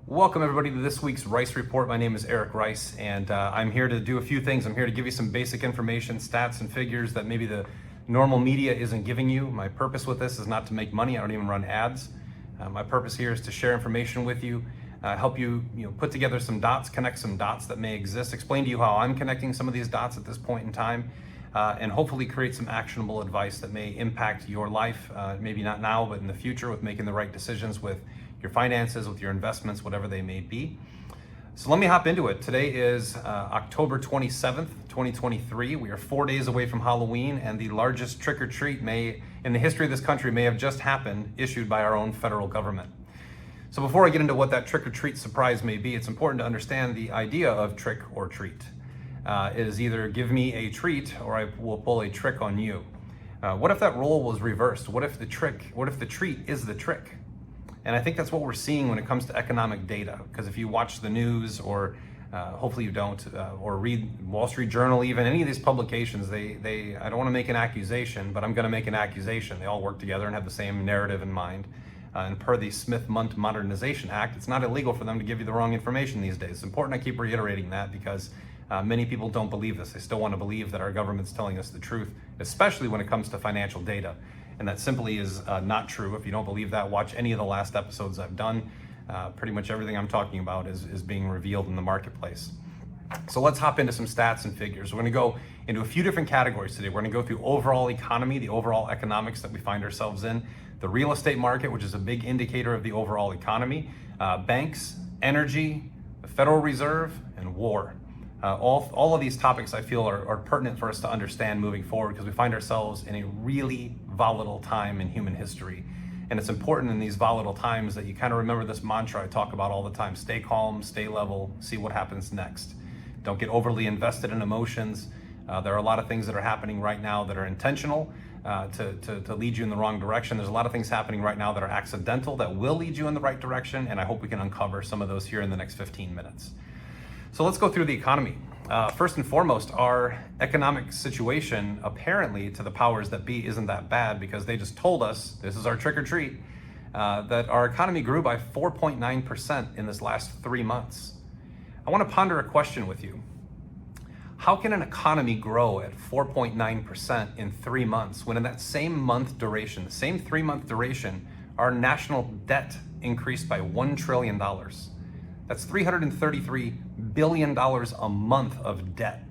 Welcome everybody to this week's Rice Report. My name is Eric Rice, and I'm here to do a few things. I'm here to give you some basic information, stats and figures that maybe the normal media isn't giving you. My purpose with this is not to make money. I don't even run ads. My purpose here is to share information with you, help you, put together some dots, connect some dots that may exist, explain to you how I'm connecting some of these dots at this point in time, and hopefully create some actionable advice that may impact your life, maybe not now, but in the future, with making the right decisions with your finances, with your investments, whatever they may be. So let me hop into it. Today is October 27th, 2023. We are 4 days away from Halloween, and the largest trick-or-treat in the history of this country may have just happened, issued by our own federal government. So before I get into what that trick-or-treat surprise may be, it's important to understand the idea of trick or treat. It is either give me a treat or I will pull a trick on you. What if that role was reversed? What if the treat is the trick? And I think that's what we're seeing when it comes to economic data, because if you watch the news, or hopefully you don't, or read Wall Street Journal, even any of these publications, I don't want to make an accusation, but I'm going to make an accusation. They all work together and have the same narrative in mind. And per the Smith-Mundt Modernization Act, it's not illegal for them to give you the wrong information these days. It's important I keep reiterating that, because many people don't believe this. They still want to believe that our government's telling us the truth, especially when it comes to financial data. And that simply is not true. If you don't believe that, watch any of the last episodes I've done. Pretty much everything I'm talking about is being revealed in the marketplace. So let's hop into some stats and figures. We're going to go into a few different categories today. We're going to go through overall economy, the overall economics that we find ourselves in, the real estate market, which is a big indicator of the overall economy, banks, energy, the Federal Reserve, and war. All of these topics I feel are pertinent for us to understand moving forward, because we find ourselves in a really volatile time in human history. And it's important in these volatile times that you kind of remember this mantra I talk about all the time: stay calm, stay level, see what happens next. Don't get overly invested in emotions. There are a lot of things that are happening right now that are intentional to lead you in the wrong direction. There's a lot of things happening right now that are accidental that will lead you in the right direction, and I hope we can uncover some of those here in the next 15 minutes. So let's go through the economy. First and foremost, our economic situation, apparently to the powers that be, isn't that bad, because they just told us, this is our trick or treat, that our economy grew by 4.9% in this last 3 months. I want to ponder a question with you. How can an economy grow at 4.9% in 3 months when in that same month duration, the same 3-month duration, our national debt increased by $1 trillion? That's $333 billion a month of debt.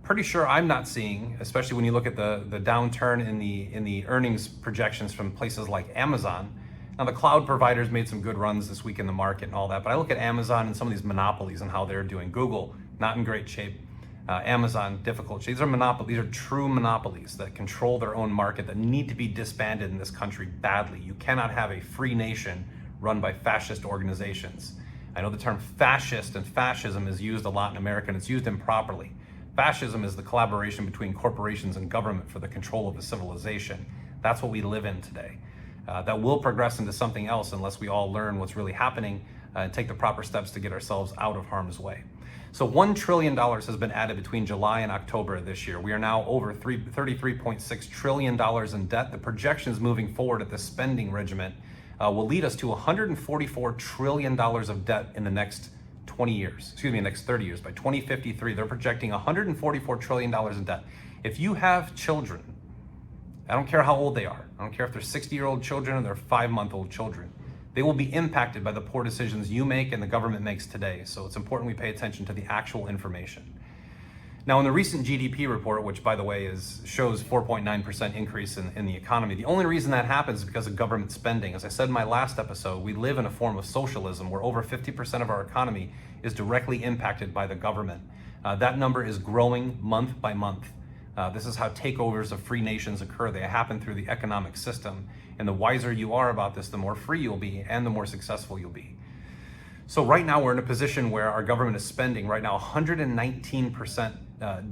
Pretty sure I'm not seeing, especially when you look at the downturn in the earnings projections from places like Amazon. Now, the cloud providers made some good runs this week in the market and all that, but I look at Amazon and some of these monopolies and how they're doing. Google, not in great shape. Amazon, difficult shape. These are monopolies. These are true monopolies that control their own market, that need to be disbanded in this country badly. You cannot have a free nation run by fascist organizations. I know the term fascist and fascism is used a lot in America, and it's used improperly. Fascism is the collaboration between corporations and government for the control of a civilization. That's what we live in today. That will progress into something else unless we all learn what's really happening and take the proper steps to get ourselves out of harm's way. So $1 trillion has been added between July and October of this year. We are now over $33.6 trillion in debt. The projections moving forward at the spending regimen will lead us to $144 trillion of debt in the next 30 years. By 2053, they're projecting $144 trillion in debt. If you have children, I don't care how old they are, I don't care if they're 60-year-old children or they're 5-month-old children, they will be impacted by the poor decisions you make and the government makes today. So it's important we pay attention to the actual information. Now, in the recent GDP report, which by the way shows 4.9% increase in the economy, the only reason that happens is because of government spending. As I said in my last episode, we live in a form of socialism where over 50% of our economy is directly impacted by the government. That number is growing month by month. This is how takeovers of free nations occur. They happen through the economic system. And the wiser you are about this, the more free you'll be and the more successful you'll be. So right now we're in a position where our government is spending right now 119%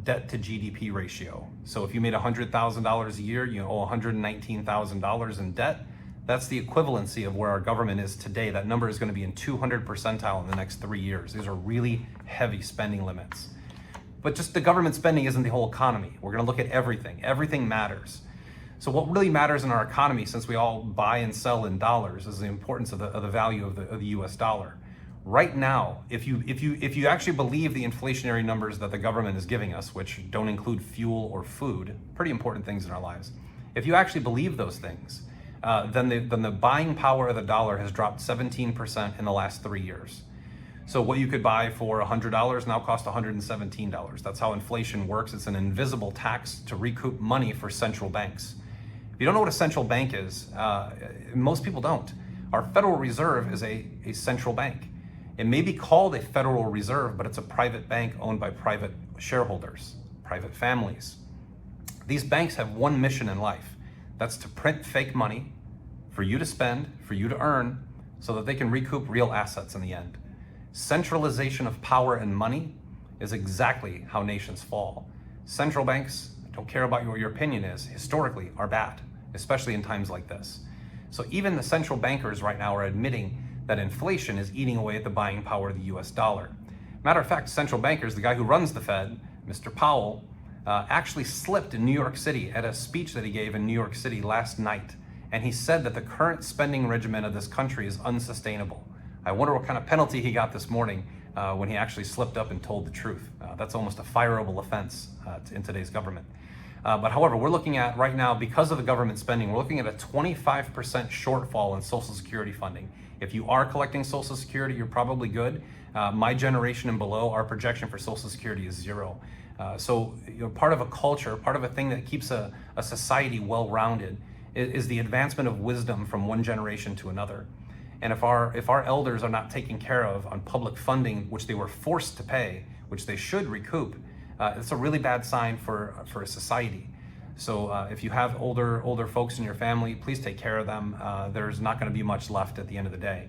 debt to GDP ratio. So if you made $100,000 a year, you owe $119,000 in debt. That's the equivalency of where our government is today. That number is going to be in 200 percentile in the next 3 years. These are really heavy spending limits. But just the government spending isn't the whole economy. We're going to look at everything. Everything matters. So what really matters in our economy, since we all buy and sell in dollars, is the importance of the value of the US dollar. Right now, if you actually believe the inflationary numbers that the government is giving us, which don't include fuel or food, pretty important things in our lives, if you actually believe those things, then the buying power of the dollar has dropped 17% in the last 3 years. So what you could buy for $100 now costs $117. That's how inflation works. It's an invisible tax to recoup money for central banks. If you don't know what a central bank is, most people don't. Our Federal Reserve is a central bank. It may be called a Federal Reserve, but it's a private bank owned by private shareholders, private families. These banks have one mission in life. That's to print fake money for you to spend, for you to earn, so that they can recoup real assets in the end. Centralization of power and money is exactly how nations fall. Central banks, I don't care about what your opinion is, historically are bad, especially in times like this. So even the central bankers right now are admitting that inflation is eating away at the buying power of the US dollar. Matter of fact, central bankers, the guy who runs the Fed, Mr. Powell, actually slipped in New York City at a speech that he gave in New York City last night. And he said that the current spending regimen of this country is unsustainable. I wonder what kind of penalty he got this morning when he actually slipped up and told the truth. That's almost a fireable offense in today's government. But however, we're looking at right now, because of the government spending, we're looking at a 25% shortfall in Social Security funding. If you are collecting Social Security, you're probably good. My generation and below, our projection for Social Security is 0. So part of a culture, part of a thing that keeps a society well-rounded is the advancement of wisdom from one generation to another. And if our elders are not taken care of on public funding, which they were forced to pay, which they should recoup, it's a really bad sign for a society. So if you have older folks in your family, please take care of them. There's not going to be much left at the end of the day.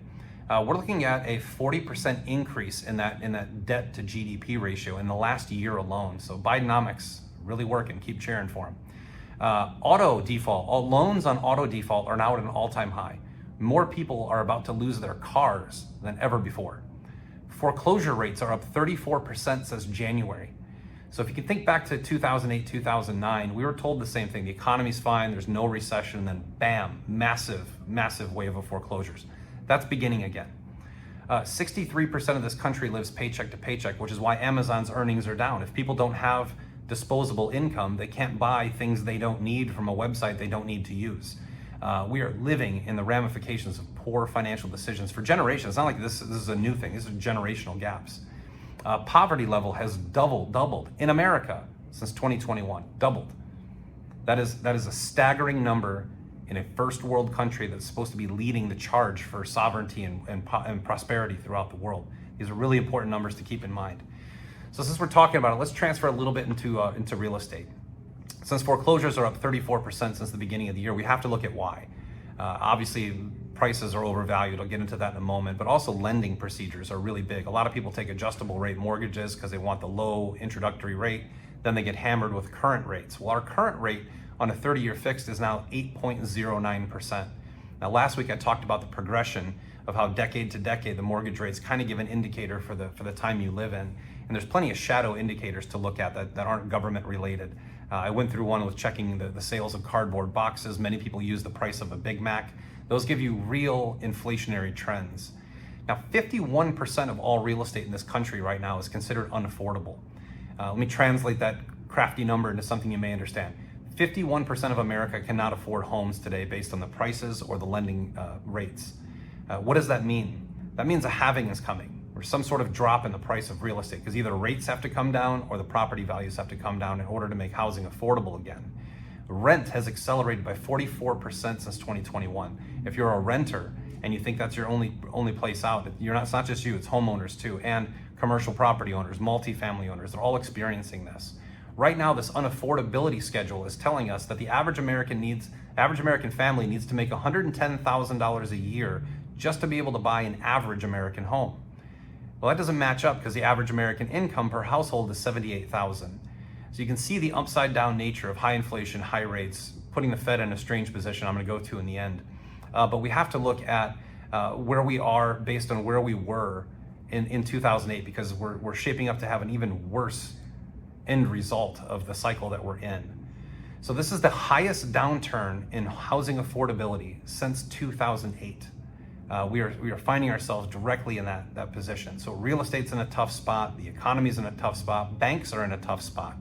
We're looking at a 40% increase in that debt to GDP ratio in the last year alone. So Bidenomics really working. Keep cheering for him. Auto default, loans on auto default are now at an all-time high. More people are about to lose their cars than ever before. Foreclosure rates are up 34% since January. So if you can think back to 2008, 2009, we were told the same thing. The economy's fine, there's no recession, and then bam, massive wave of foreclosures. That's beginning again. 63% of this country lives paycheck to paycheck, which is why Amazon's earnings are down. If people don't have disposable income, they can't buy things they don't need from a website they don't need to use. We are living in the ramifications of poor financial decisions for generations. It's not like this is a new thing. These are generational gaps. Poverty level has doubled in America since 2021, doubled. That is a staggering number in a first world country that's supposed to be leading the charge for sovereignty and prosperity throughout the world. These are really important numbers to keep in mind. So since we're talking about it, let's transfer a little bit into real estate. Since foreclosures are up 34% since the beginning of the year, we have to look at why. Obviously, prices are overvalued. I'll get into that in a moment, but also lending procedures are really big. A lot of people take adjustable rate mortgages because they want the low introductory rate. Then they get hammered with current rates. Well, our current rate on a 30-year fixed is now 8.09%. Now, last week I talked about the progression of how decade to decade the mortgage rates kind of give an indicator for the time you live in. And there's plenty of shadow indicators to look at that aren't government related. I went through one with checking the sales of cardboard boxes. Many people use the price of a Big Mac. Those give you real inflationary trends. Now, 51% of all real estate in this country right now is considered unaffordable. Let me translate that crafty number into something you may understand. 51% of America cannot afford homes today based on the prices or the lending rates. What does that mean? That means a halving is coming, or some sort of drop in the price of real estate, because either rates have to come down or the property values have to come down in order to make housing affordable again. Rent has accelerated by 44% since 2021. If you're a renter and you think that's your only place out, it's not just you, it's homeowners too, and commercial property owners, multifamily owners, they're all experiencing this. Right now, this unaffordability schedule is telling us that the average American family needs to make $110,000 a year just to be able to buy an average American home. Well, that doesn't match up because the average American income per household is $78,000. So you can see the upside down nature of high inflation, high rates, putting the Fed in a strange position I'm going to go to in the end. But we have to look at where we are based on where we were in 2008, because we're shaping up to have an even worse end result of the cycle that we're in. So this is the highest downturn in housing affordability since 2008. we are finding ourselves directly in that position. So real estate's in a tough spot, the economy's in a tough spot, banks are in a tough spot.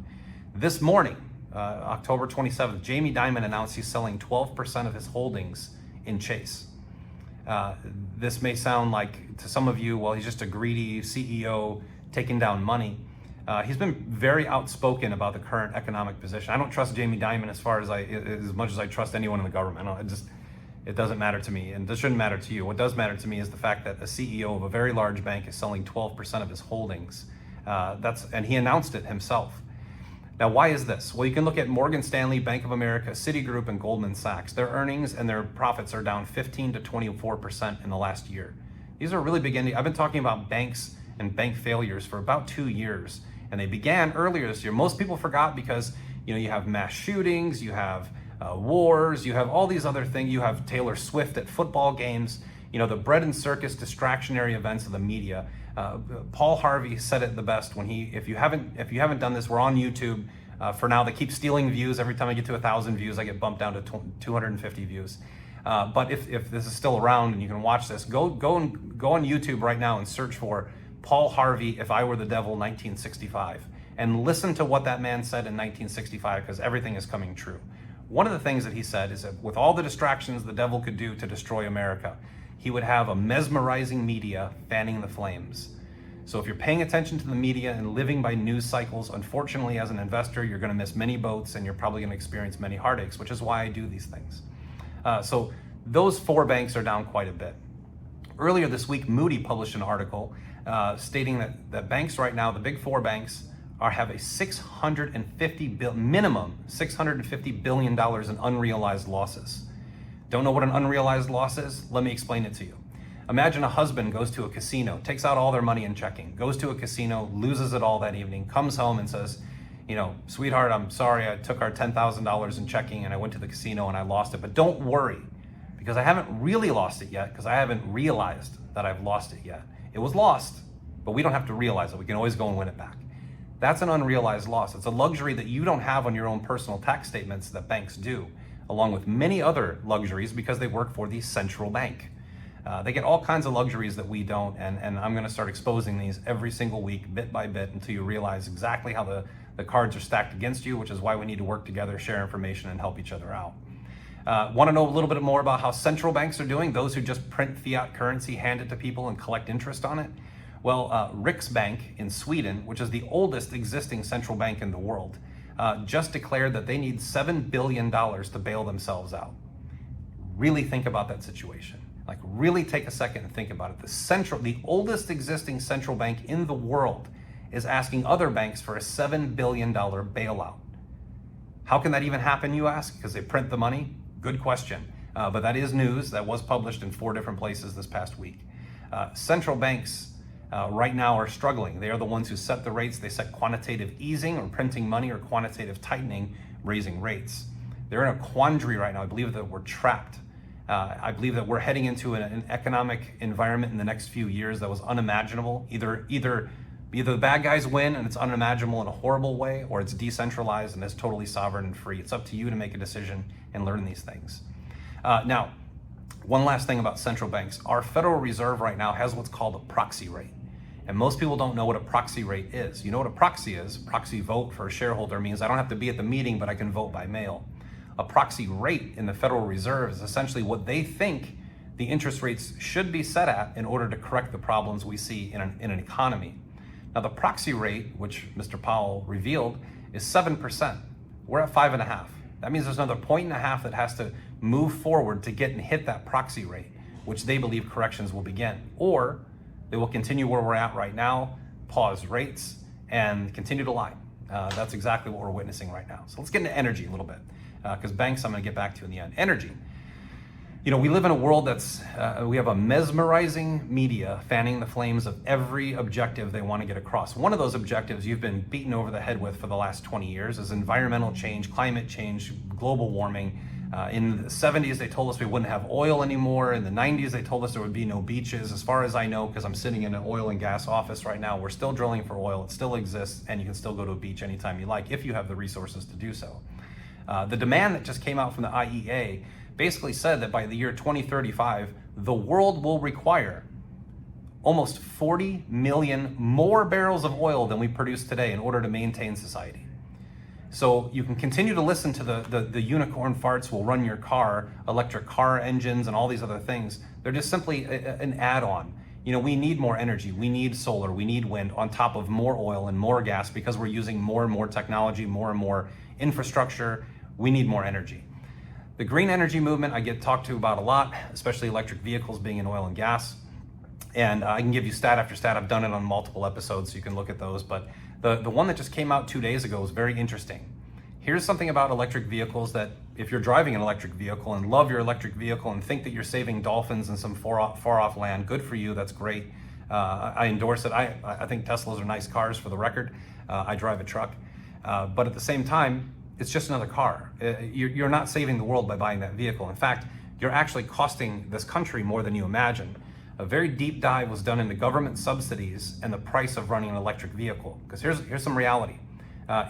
This morning, October 27th, Jamie Dimon announced he's selling 12% of his holdings in Chase. This may sound like to some of you, well, he's just a greedy CEO taking down money. He's been very outspoken about the current economic position. I don't trust Jamie Dimon as much as I trust anyone in the government. It doesn't matter to me, and this shouldn't matter to you. What does matter to me is the fact that a CEO of a very large bank is selling 12% of his holdings. And he announced it himself. Now, why is this? Well, you can look at Morgan Stanley, Bank of America, Citigroup, and Goldman Sachs. Their earnings and their profits are down 15 to 24% in the last year. These are really beginning. I've been talking about banks and bank failures for about 2 years, and they began earlier this year. Most people forgot because you have mass shootings, you have wars, you have all these other things. You have Taylor Swift at football games. The bread and circus distractionary events of the media. Paul Harvey said it the best when if you haven't done this, we're on YouTube. For now, they keep stealing views. Every time I get to 1,000 views, I get bumped down to 250 views. But if this is still around and you can watch this, go on YouTube right now and search for Paul Harvey, If I Were the Devil, 1965, and listen to what that man said in 1965, because everything is coming true. One of the things that he said is that with all the distractions the devil could do to destroy America, he would have a mesmerizing media fanning the flames. So if you're paying attention to the media and living by news cycles, unfortunately, as an investor, you're going to miss many boats and you're probably going to experience many heartaches, which is why I do these things. So those 4 banks are down quite a bit. Earlier this week, Moody published an article stating that banks right now, the big 4 banks, have a minimum $650 billion in unrealized losses. Don't know what an unrealized loss is? Let me explain it to you. Imagine a husband goes to a casino, takes out all their money in checking, goes to a casino, loses it all that evening, comes home and says, sweetheart, I'm sorry, I took our $10,000 in checking and I went to the casino and I lost it. But don't worry, because I haven't really lost it yet, because I haven't realized that I've lost it yet. It was lost, but we don't have to realize it. We can always go and win it back. That's an unrealized loss. It's a luxury that you don't have on your own personal tax statements that banks do, along with many other luxuries because they work for the central bank. They get all kinds of luxuries that we don't, and I'm going to start exposing these every single week, bit by bit, until you realize exactly how the cards are stacked against you, which is why we need to work together, share information, and help each other out. Want to know a little bit more about how central banks are doing, those who just print fiat currency, hand it to people, and collect interest on it? Well, Riksbank in Sweden, which is the oldest existing central bank in the world, just declared that they need $7 billion to bail themselves out. Really think about that situation. Like, really take a second and think about it. The oldest existing central bank in the world is asking other banks for a $7 billion bailout. How can that even happen, you ask? Because they print the money? Good question. But that is news that was published in 4 different places this past week. Central banks right now are struggling. They are the ones who set the rates. They set quantitative easing or printing money, or quantitative tightening, raising rates. They're in a quandary right now. I believe that we're trapped. I believe that we're heading into an economic environment in the next few years that was unimaginable. Either the bad guys win and it's unimaginable in a horrible way, or it's decentralized and it's totally sovereign and free. It's up to you to make a decision and learn these things. Now, one last thing about central banks. Our Federal Reserve right now has what's called a proxy rate. And most people don't know what a proxy rate is. You know what a proxy is? Proxy vote for a shareholder means I don't have to be at the meeting, but I can vote by mail. A proxy rate in the Federal Reserve is essentially what they think the interest rates should be set at in order to correct the problems we see in an economy. Now, the proxy rate, which Mr. Powell revealed, is 7%. We're at 5.5%. That means there's another 1.5 that has to move forward to get and hit that proxy rate, which they believe corrections will begin. Or they will continue where we're at right now, pause rates, and continue to lie. That's exactly what we're witnessing right now. So let's get into energy a little bit, because banks I'm going to get back to in the end. Energy. We live in a world we have a mesmerizing media fanning the flames of every objective they want to get across. One of those objectives you've been beaten over the head with for the last 20 years is environmental change, climate change, global warming. In the 70s, they told us we wouldn't have oil anymore. In the 90s, they told us there would be no beaches. As far as I know, because I'm sitting in an oil and gas office right now, we're still drilling for oil. It still exists, and you can still go to a beach anytime you like if you have the resources to do so. The demand that just came out from the IEA basically said that by the year 2035, the world will require almost 40 million more barrels of oil than we produce today in order to maintain society. So you can continue to listen to the unicorn farts will run your car, electric car engines and all these other things. They're just simply an add-on. You know, we need more energy, we need solar, we need wind on top of more oil and more gas because we're using more and more technology, more and more infrastructure. We need more energy. The green energy movement I get talked to about a lot, especially electric vehicles being in oil and gas. And I can give you stat after stat. I've done it on multiple episodes, so you can look at those. But the one that just came out 2 days ago was very interesting. Here's something about electric vehicles that if you're driving an electric vehicle and love your electric vehicle and think that you're saving dolphins in some far off land, good for you, that's great. I endorse it. I think Teslas are nice cars for the record. I drive a truck. But at the same time, it's just another car. You're not saving the world by buying that vehicle. In fact, you're actually costing this country more than you imagine. A very deep dive was done into government subsidies and the price of running an electric vehicle. Because here's some reality.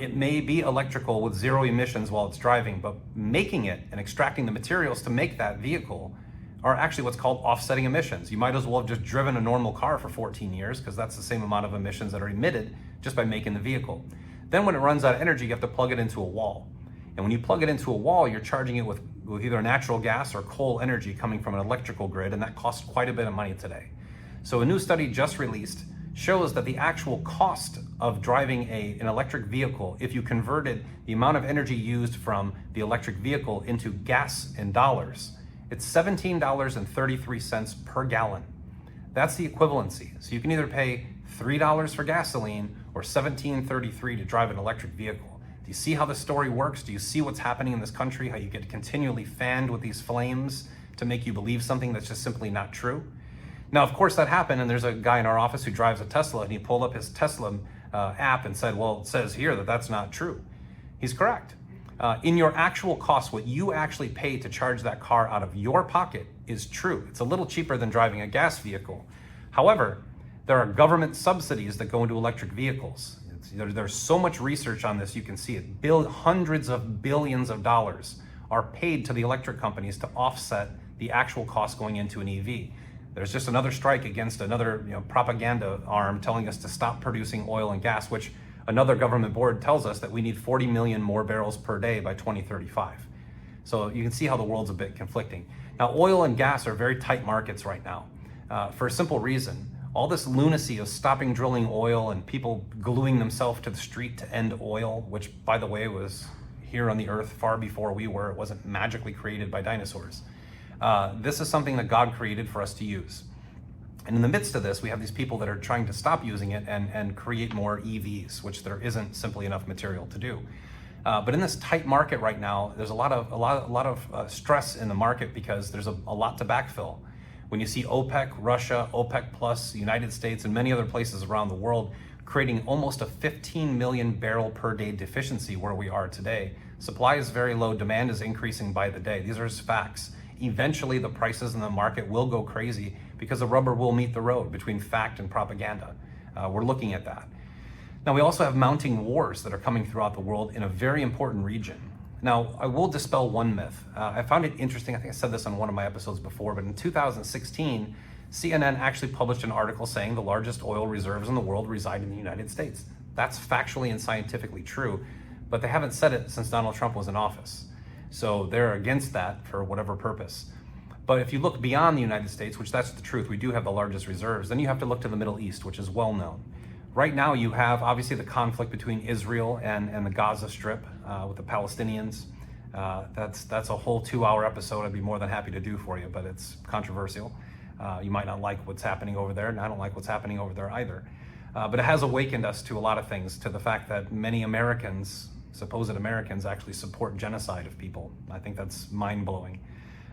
It may be electrical with zero emissions while it's driving, but making it and extracting the materials to make that vehicle are actually what's called offsetting emissions. You might as well have just driven a normal car for 14 years because that's the same amount of emissions that are emitted just by making the vehicle. Then when it runs out of energy, you have to plug it into a wall. And when you plug it into a wall, you're charging it with either natural gas or coal energy coming from an electrical grid, and that costs quite a bit of money today. So a new study just released shows that the actual cost of driving an electric vehicle, if you converted the amount of energy used from the electric vehicle into gas in dollars, it's $17.33 per gallon. That's the equivalency. So you can either pay $3 for gasoline or $17.33 to drive an electric vehicle. Do you see how the story works? Do you see what's happening in this country? How you get continually fanned with these flames to make you believe something that's just simply not true? Now, of course, that happened, and there's a guy in our office who drives a Tesla, and he pulled up his Tesla app and said, well, it says here that that's not true. He's correct. In your actual cost, what you actually pay to charge that car out of your pocket is true. It's a little cheaper than driving a gas vehicle. However, there are government subsidies that go into electric vehicles. There's so much research on this, you can see it. Hundreds of billions of dollars are paid to the electric companies to offset the actual cost going into an EV. There's just another strike against another propaganda arm telling us to stop producing oil and gas, which another government board tells us that we need 40 million more barrels per day by 2035. So you can see how the world's a bit conflicting. Now, oil and gas are very tight markets right now for a simple reason. All this lunacy of stopping drilling oil and people gluing themselves to the street to end oil, which, by the way, was here on the earth far before we were. It wasn't magically created by dinosaurs. This is something that God created for us to use. And in the midst of this, we have these people that are trying to stop using it and create more EVs, which there isn't simply enough material to do. But in this tight market right now, there's a lot of stress in the market because there's a lot to backfill. When you see OPEC, Russia, OPEC Plus, the United States, and many other places around the world creating almost a 15 million barrel per day deficiency where we are today, supply is very low, demand is increasing by the day. These are just facts. Eventually, the prices in the market will go crazy because the rubber will meet the road between fact and propaganda. We're looking at that. Now, we also have mounting wars that are coming throughout the world in a very important region. Now, I will dispel one myth. I found it interesting, I think I said this on one of my episodes before, but in 2016, CNN actually published an article saying the largest oil reserves in the world reside in the United States. That's factually and scientifically true, but they haven't said it since Donald Trump was in office. So they're against that for whatever purpose. But if you look beyond the United States, which that's the truth, we do have the largest reserves, then you have to look to the Middle East, which is well known. Right now, you have obviously the conflict between Israel and the Gaza Strip with the Palestinians. That's a whole 2-hour episode I'd be more than happy to do for you, but it's controversial. You might not like what's happening over there, and I don't like what's happening over there either. But it has awakened us to a lot of things, to the fact that many Americans, supposed Americans, actually support genocide of people. I think that's mind-blowing.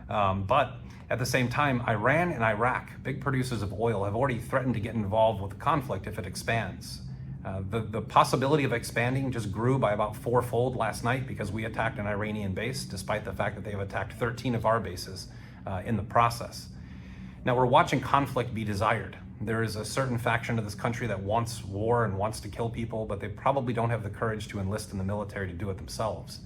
But at the same time, Iran and Iraq, big producers of oil, have already threatened to get involved with the conflict if it expands. The possibility of expanding just grew by about 4-fold last night because we attacked an Iranian base, despite the fact that they have attacked 13 of our bases in the process. Now, we're watching conflict be desired. There is a certain faction of this country that wants war and wants to kill people, but they probably don't have the courage to enlist in the military to do it themselves.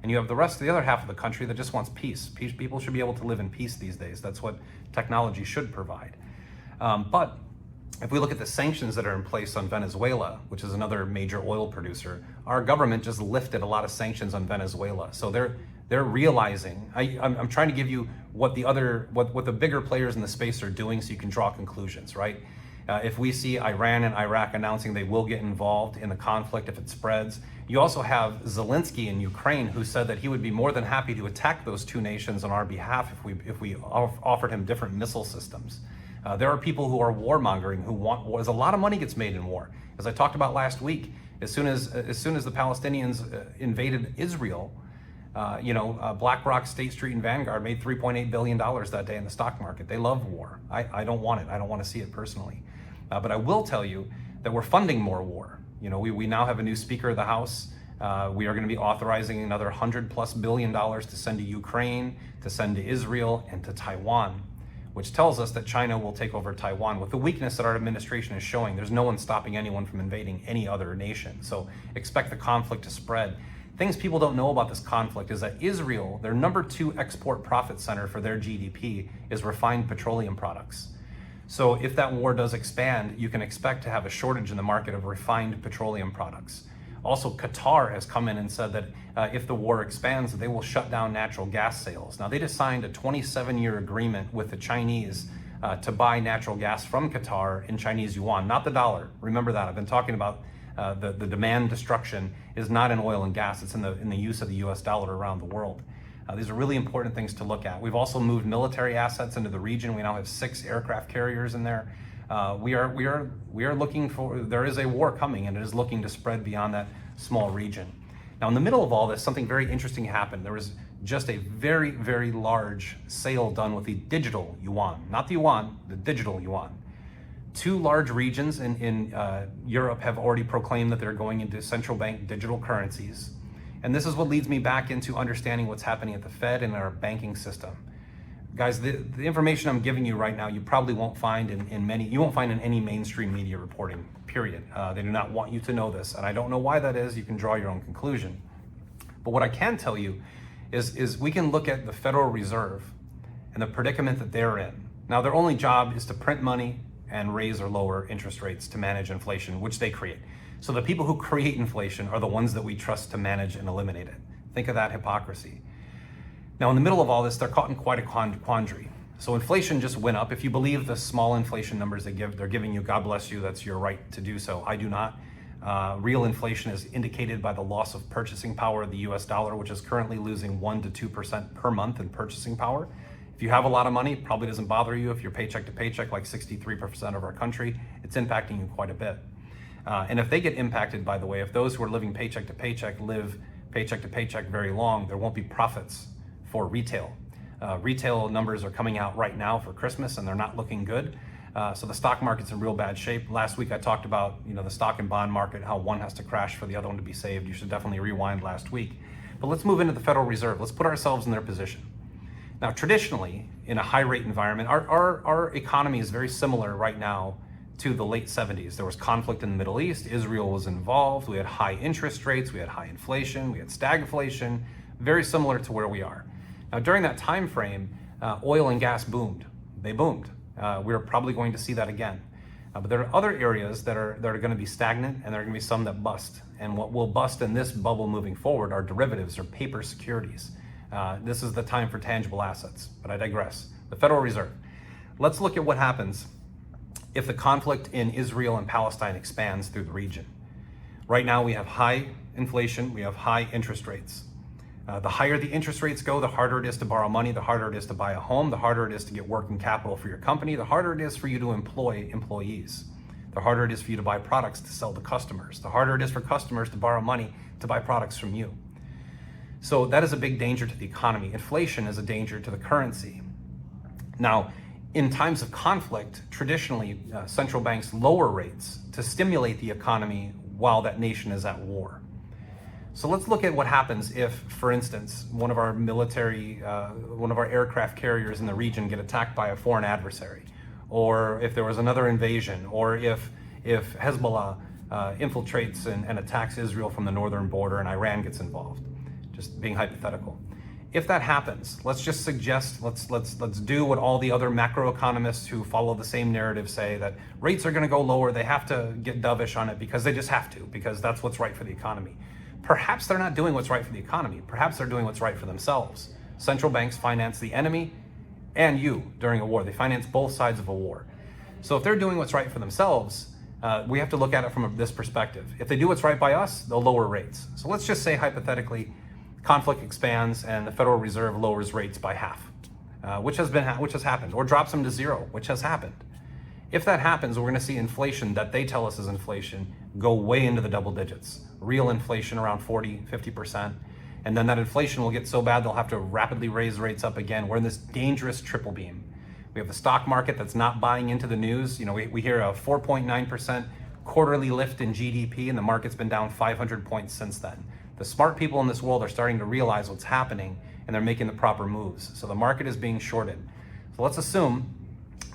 And you have the rest of the other half of the country that just wants peace. People should be able to live in peace these days. That's what technology should provide. But if we look at the sanctions that are in place on Venezuela, which is another major oil producer, our government just lifted a lot of sanctions on Venezuela. So they're realizing. I'm trying to give you what the bigger players in the space are doing, so you can draw conclusions, right? If we see Iran and Iraq announcing they will get involved in the conflict if it spreads, you also have Zelensky in Ukraine, who said that he would be more than happy to attack those two nations on our behalf if we offered him different missile systems. There are people who are warmongering, who want war. There's a lot of money gets made in war. As I talked about last week, as soon as the Palestinians invaded Israel, BlackRock, State Street, and Vanguard made $3.8 billion that day in the stock market. They love war. I don't want it. I don't want to see it personally. But I will tell you that we're funding more war. We now have a new Speaker of the House. We are going to be authorizing another $100+ billion to send to Ukraine, to send to Israel, and to Taiwan, which tells us that China will take over Taiwan. With the weakness that our administration is showing, there's no one stopping anyone from invading any other nation. So expect the conflict to spread. Things people don't know about this conflict is that Israel, their number 2 export profit center for their GDP, is refined petroleum products. So if that war does expand, you can expect to have a shortage in the market of refined petroleum products. Also, Qatar has come in and said that if the war expands, they will shut down natural gas sales. Now, they just signed a 27-year agreement with the Chinese to buy natural gas from Qatar in Chinese yuan, not the dollar. Remember that. I've been talking about the demand destruction is not in oil and gas. It's in the use of the US dollar around the world. These are really important things to look at. We've also moved military assets into the region. We now have 6 aircraft carriers in there. We are looking for, there is a war coming, and it is looking to spread beyond that small region. Now, in the middle of all this, something very interesting happened. There was just a very, very large sale done with the digital yuan, not the yuan, the digital yuan. 2 large regions in Europe have already proclaimed that they're going into central bank digital currencies. And this is what leads me back into understanding what's happening at the Fed and our banking system. Guys, the information I'm giving you right now, you probably won't find in any mainstream media reporting, period. They do not want you to know this, and I don't know why that is. You can draw your own conclusion. But what I can tell you is we can look at the Federal Reserve and the predicament that they're in. Now, their only job is to print money and raise or lower interest rates to manage inflation, which they create. So the people who create inflation are the ones that we trust to manage and eliminate it. Think of that hypocrisy. Now, in the middle of all this, they're caught in quite a quandary. So inflation just went up. If you believe the small inflation numbers they're giving you, God bless you, that's your right to do so. I do not. Real inflation is indicated by the loss of purchasing power of the US dollar, which is currently losing 1% to 2% per month in purchasing power. If you have a lot of money, it probably doesn't bother you. If you're paycheck to paycheck, like 63% of our country, it's impacting you quite a bit. And if they get impacted, by the way, if those who are living paycheck to paycheck live paycheck to paycheck very long, there won't be profits for retail. Retail numbers are coming out right now for Christmas, and they're not looking good. So the stock market's in real bad shape. Last week I talked about the stock and bond market, how one has to crash for the other one to be saved. You should definitely rewind last week. But let's move into the Federal Reserve. Let's put ourselves in their position. Now, traditionally, in a high rate environment, our economy is very similar right now to the late 70s. There was conflict in the Middle East. Israel was involved. We had high interest rates. We had high inflation. We had stagflation. Very similar to where we are. Now, during that time frame, oil and gas boomed. They boomed. We're probably going to see that again. But there are other areas that are going to be stagnant, and there are going to be some that bust. And what will bust in this bubble moving forward are derivatives or paper securities. This is the time for tangible assets, but I digress. The Federal Reserve. Let's look at what happens if the conflict in Israel and Palestine expands through the region. Right now we have high inflation, we have high interest rates. The higher the interest rates go, the harder it is to borrow money, the harder it is to buy a home, the harder it is to get working capital for your company, the harder it is for you to employ employees, the harder it is for you to buy products to sell to customers, the harder it is for customers to borrow money to buy products from you. So that is a big danger to the economy. Inflation is a danger to the currency. Now, in times of conflict, traditionally, central banks lower rates to stimulate the economy while that nation is at war. So let's look at what happens if, for instance, one of our aircraft carriers in the region get attacked by a foreign adversary, or if there was another invasion, or if Hezbollah infiltrates and attacks Israel from the northern border and Iran gets involved. just being hypothetical. If that happens, let's just suggest, let's do what all the other macroeconomists who follow the same narrative say, that rates are going to go lower. They have to get dovish on it because they just have to, because that's what's right for the economy. Perhaps they're not doing what's right for the economy. Perhaps they're doing what's right for themselves. Central banks finance the enemy and you during a war. They finance both sides of a war. So if they're doing what's right for themselves, we have to look at it from this perspective. If they do what's right by us, they'll lower rates. So let's just say hypothetically, conflict expands and the Federal Reserve lowers rates by half, which has happened, or drops them to zero, which has happened. If that happens, we're going to see inflation that they tell us is inflation go way into the double digits. Real inflation around 40, 50%. And then that inflation will get so bad they'll have to rapidly raise rates up again. We're in this dangerous triple beam. We have the stock market that's not buying into the news. You know, we hear a 4.9% quarterly lift in GDP, and the market's been down 500 points since then. The smart people in this world are starting to realize what's happening, and they're making the proper moves. So the market is being shorted. So let's assume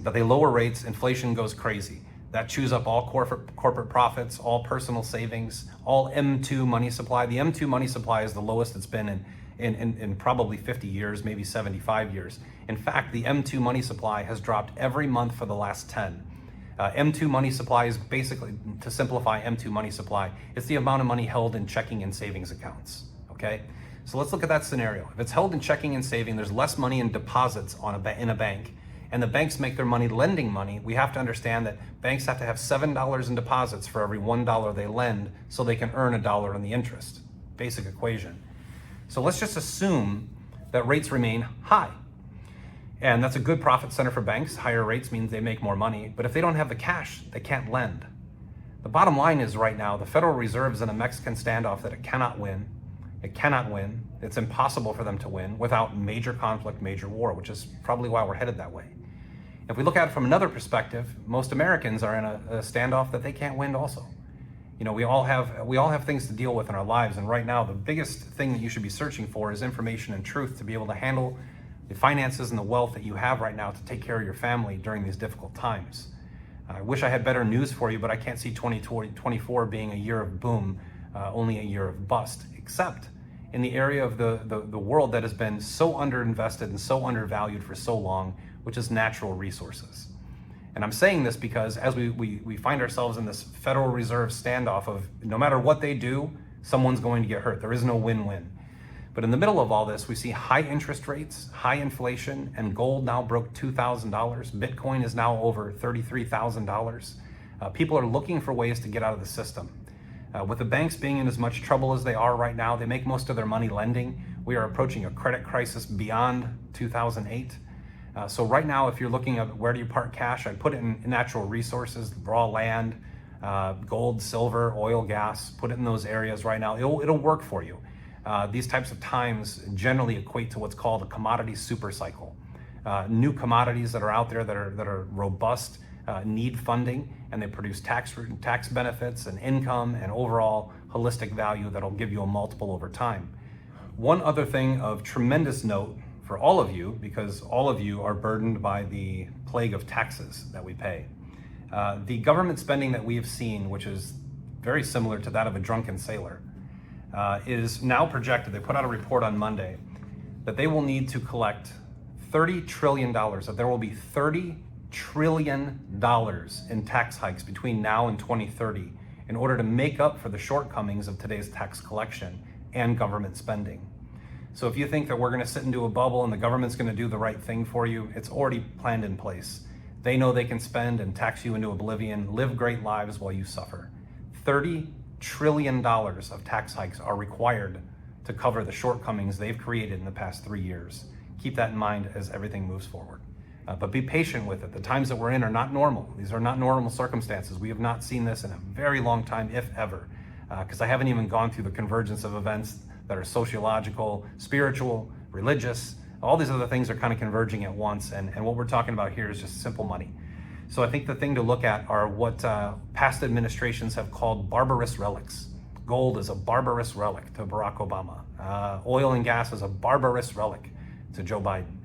that they lower rates, inflation goes crazy. That chews up all corporate profits, all personal savings, all M2 money supply. The M2 money supply is the lowest it's been in probably 50 years, maybe 75 years. In fact, the M2 money supply has dropped every month for the last 10. M2 money supply is basically, to simplify M2 money supply, it's the amount of money held in checking and savings accounts, okay? So let's look at that scenario. If it's held in checking and saving, there's less money in deposits in a bank, and the banks make their money lending money. We have to understand that banks have to have $7 in deposits for every $1 they lend so they can earn $1 on the interest. Basic equation. So let's just assume that rates remain high. And that's a good profit center for banks. Higher rates means they make more money. But if they don't have the cash, they can't lend. The bottom line is right now, the Federal Reserve is in a Mexican standoff that it cannot win. It cannot win. It's impossible for them to win without major conflict, major war, which is probably why we're headed that way. If we look at it from another perspective, most Americans are in a standoff that they can't win also. You know, we all have things to deal with in our lives, and right now the biggest thing that you should be searching for is information and truth to be able to handle the finances and the wealth that you have right now to take care of your family during these difficult times. I wish I had better news for you, but I can't see 2024 being a year of boom, only a year of bust, except in the area of the world that has been so underinvested and so undervalued for so long, which is natural resources. And I'm saying this because as we find ourselves in this Federal Reserve standoff of no matter what they do, someone's going to get hurt. There is no win-win. But in the middle of all this, we see high interest rates, high inflation, and gold now broke $2,000. Bitcoin is now over $33,000. People are looking for ways to get out of the system. With the banks being in as much trouble as they are right now, they make most of their money lending. We are approaching a credit crisis beyond 2008. So right now, if you're looking at where do you park cash, I'd put it in natural resources, raw land, gold, silver, oil, gas, put it in those areas right now. It'll work for you. These types of times generally equate to what's called a commodity super cycle. New commodities that are out there that are robust need funding, and they produce tax benefits and income and overall holistic value that'll give you a multiple over time. One other thing of tremendous note for all of you, because all of you are burdened by the plague of taxes that we pay. The government spending that we have seen, which is very similar to that of a drunken sailor, is now projected, they put out a report on Monday, that they will need to collect $30 trillion, that there will be $30 trillion in tax hikes between now and 2030 in order to make up for the shortcomings of today's tax collection and government spending. So if you think that we're going to sit into a bubble and the government's going to do the right thing for you, it's already planned in place. They know they can spend and tax you into oblivion, live great lives while you suffer. $30 trillion of tax hikes are required to cover the shortcomings they've created in the past 3 years. Keep that in mind as everything moves forward. But be patient with it. The times that we're in are not normal. These are not normal circumstances. We have not seen this in a very long time, if ever, because I haven't even gone through the convergence of events that are sociological, spiritual, religious. All these other things are kind of converging at once, and what we're talking about here is just simple money. So I think the thing to look at are what past administrations have called barbarous relics. Gold is a barbarous relic to Barack Obama. Oil and gas is a barbarous relic to Joe Biden.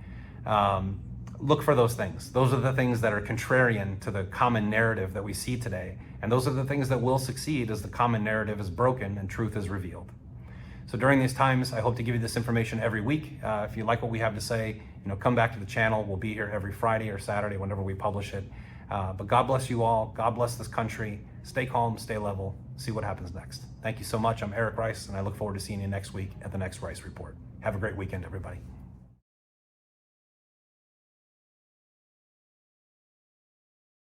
Look for those things. Those are the things that are contrarian to the common narrative that we see today. And those are the things that will succeed as the common narrative is broken and truth is revealed. So during these times, I hope to give you this information every week. If you like what we have to say, come back to the channel. We'll be here every Friday or Saturday whenever we publish it. But God bless you all. God bless this country. Stay calm, stay level, see what happens next. Thank you so much. I'm Eric Rice, and I look forward to seeing you next week at the next Rice Report. Have a great weekend, everybody.